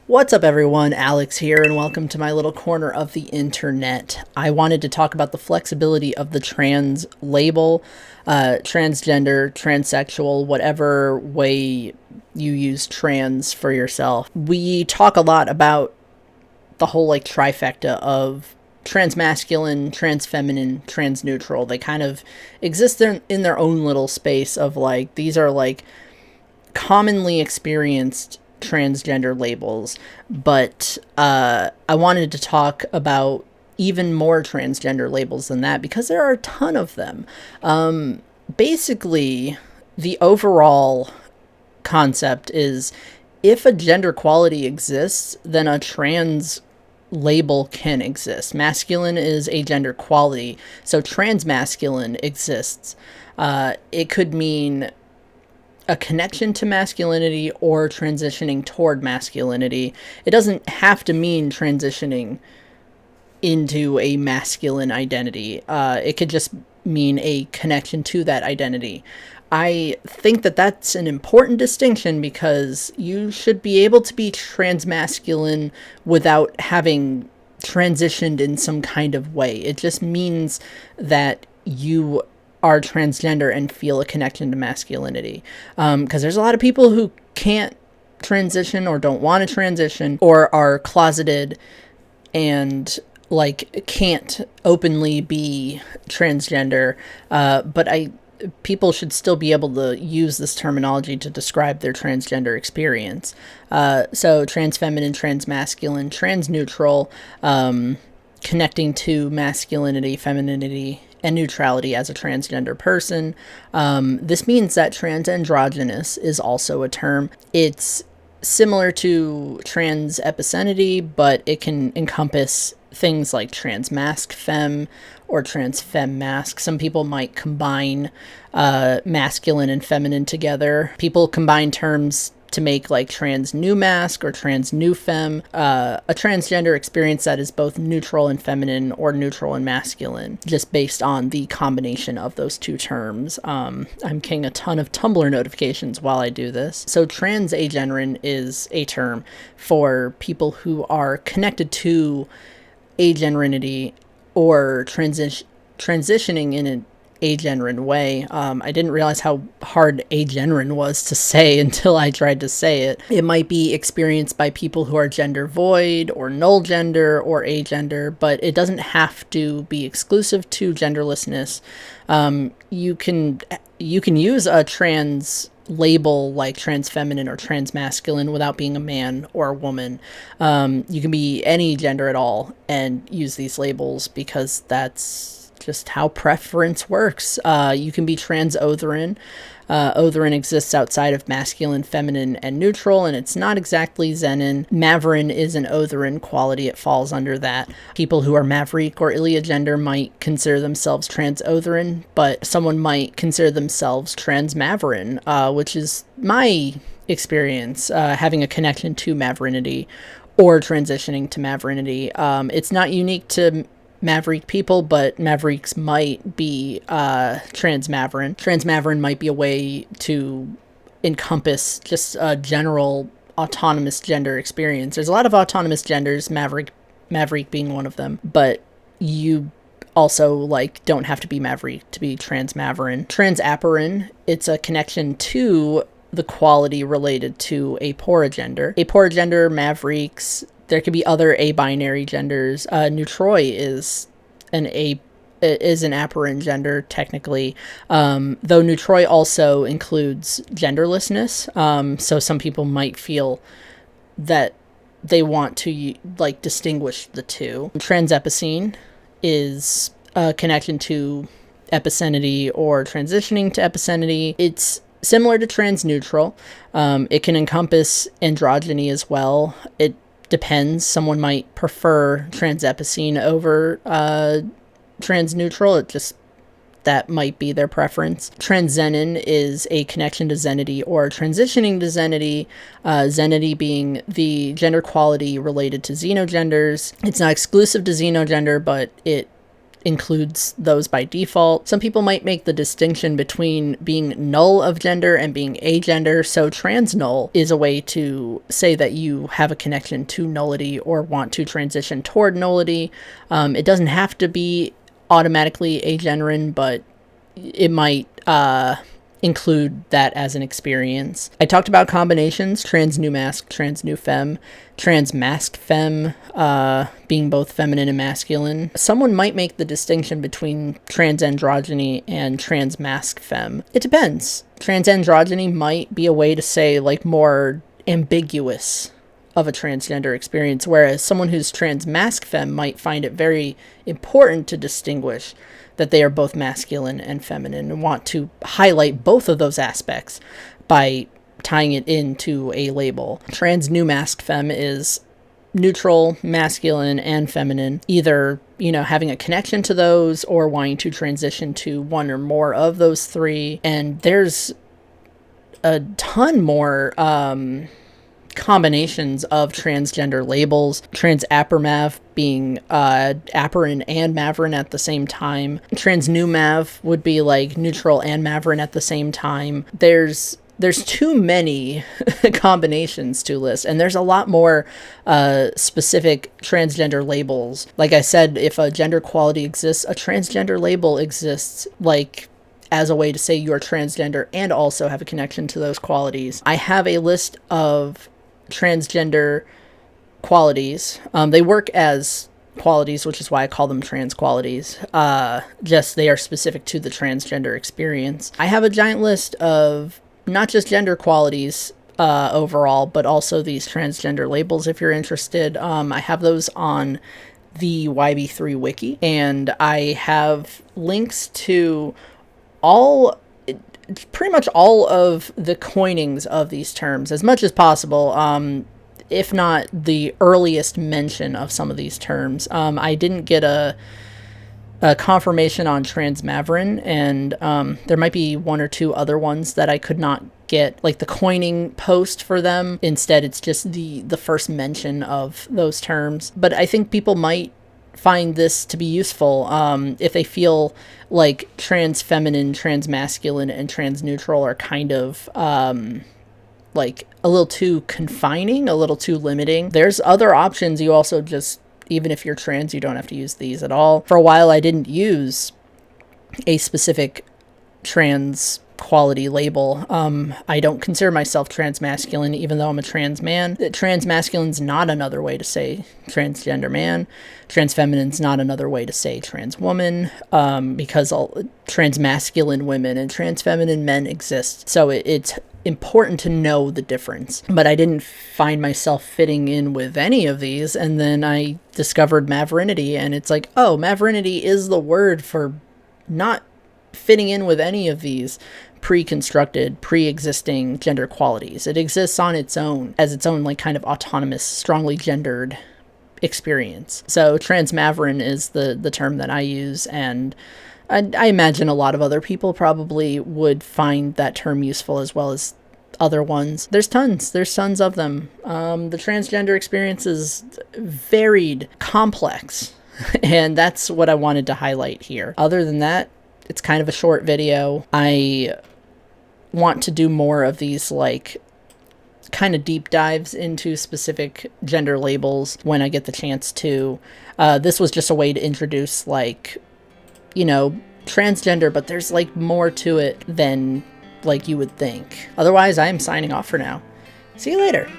What's up, everyone? Alex here, and welcome to my little corner of the internet. I wanted to talk about the flexibility of the trans label, transgender, transsexual, whatever way you use trans for yourself. We talk a lot about the whole trifecta of transmasculine, transfeminine, transneutral. They kind of exist in their own little space of these are commonly experienced transgender labels, but I wanted to talk about even more transgender labels than that because there are a ton of them. Basically, the overall concept is if a gender quality exists, then a trans label can exist. Masculine is a gender quality, so transmasculine exists. It could mean a connection to masculinity or transitioning toward masculinity. It doesn't have to mean transitioning into a masculine identity. It could just mean a connection to that identity. I think that that's an important distinction because you should be able to be transmasculine without having transitioned in some kind of way. It just means that you are transgender and feel a connection to masculinity. Because there's a lot of people who can't transition or don't want to transition or are closeted and can't openly be transgender. But people should still be able to use this terminology to describe their transgender experience. So transfeminine, transmasculine, transneutral, connecting to masculinity, femininity, and neutrality as a transgender person. This means that transandrogynous is also a term. It's similar to trans epicentity, but it can encompass things like transmasc femme or trans femme masc. Some people might combine masculine and feminine together. People combine terms to make trans new masc or trans new femme, a transgender experience that is both neutral and feminine or neutral and masculine, just based on the combination of those two terms. I'm getting a ton of Tumblr notifications while I do this. So trans agenderin is a term for people who are connected to agenderinity or transitioning in an agenderin way. I didn't realize how hard agenderin was to say until I tried to say it. It might be experienced by people who are gender void or null gender or agender, but it doesn't have to be exclusive to genderlessness. You can use a trans label like transfeminine or transmasculine without being a man or a woman. You can be any gender at all and use these labels because that's just how preference works. You can be trans-otherin. Otherin exists outside of masculine, feminine, and neutral, and it's not exactly Zenin. Maverin is an otherin quality. It falls under that. People who are Maverick or Iliogender might consider themselves trans-otherin, but someone might consider themselves trans-Maverin, which is my experience, having a connection to Maverinity or transitioning to Maverinity. It's not unique to Maverick people, but Mavericks might be transmaverin. Transmaverin might be a way to encompass just a general autonomous gender experience. There's a lot of autonomous genders, Maverick being one of them, but you also don't have to be Maverick to be transmaverin. Transaperin, it's a connection to the quality related to aporigender. Aporigender, Mavericks. There could be other abinary genders. Neutroi is an aperant gender, technically, though neutroi also includes genderlessness. So some people might feel that they want to distinguish the two. Transepicene is a connection to epicentity or transitioning to epicentity. It's similar to transneutral. It can encompass androgyny as well. It depends. Someone might prefer transepicene over transneutral. That might be their preference. Transzenin is a connection to zenity or transitioning to zenity. Zenity being the gender quality related to xenogenders. It's not exclusive to xenogender, but it includes those by default. Some people might make the distinction between being null of gender and being agender. So trans null is a way to say that you have a connection to nullity or want to transition toward nullity. It doesn't have to be automatically agenderin, but it might include that as an experience. I talked about combinations: trans new masc, trans new femme, trans masc femme, being both feminine and masculine. Someone might make the distinction between trans androgyny and trans masc femme. It depends. Trans androgyny might be a way to say, like, more ambiguous of a transgender experience, whereas someone who's trans masc femme might find it very important to distinguish that they are both masculine and feminine and want to highlight both of those aspects by tying it into a label. Trans new masc femme is neutral, masculine, and feminine, either, you know, having a connection to those or wanting to transition to one or more of those three. And there's a ton more combinations of transgender labels. Trans apermav being aperin and maverin at the same time. Trans new mav would be like neutral and maverin at the same time. There's too many combinations to list, and there's a lot more specific transgender labels. Like I said, if a gender quality exists, a transgender label exists, like as a way to say you're transgender and also have a connection to those qualities. I have a list of transgender qualities. They work as qualities, which is why I call them trans qualities. Just they are specific to the transgender experience. I have a giant list of not just gender qualities overall, but also these transgender labels if you're interested. I have those on the YB3 Wiki, and I have links to pretty much all of the coinings of these terms, as much as possible, if not the earliest mention of some of these terms. I didn't get a confirmation on transmaverin, and there might be one or two other ones that I could not get, like the coining post for them. Instead, it's just the first mention of those terms. But I think people might find this to be useful if they feel like trans feminine, trans masculine, and trans neutral are kind of like a little too confining, a little too limiting. There's other options. You also just, even if you're trans, you don't have to use these at all. For a while, I didn't use a specific trans quality label. I don't consider myself transmasculine, even though I'm a trans man. Transmasculine's not another way to say transgender man. Transfeminine's not another way to say trans woman, because all transmasculine women and transfeminine men exist. So it's important to know the difference. But I didn't find myself fitting in with any of these, and then I discovered maverinity, and it's like, oh, maverinity is the word for not fitting in with any of these pre-constructed, pre-existing gender qualities. It exists on its own, as its own, like, kind of autonomous, strongly gendered experience. So transmaverin is the term that I use, and I imagine a lot of other people probably would find that term useful, as well as other ones. There's tons of them. The transgender experience is varied, complex, and that's what I wanted to highlight here. Other than that, it's kind of a short video. I want to do more of these, like, kind of deep dives into specific gender labels when I get the chance to. This was just a way to introduce, like, you know, transgender, but there's, like, more to it than, like, you would think. Otherwise, I am signing off for now. See you later.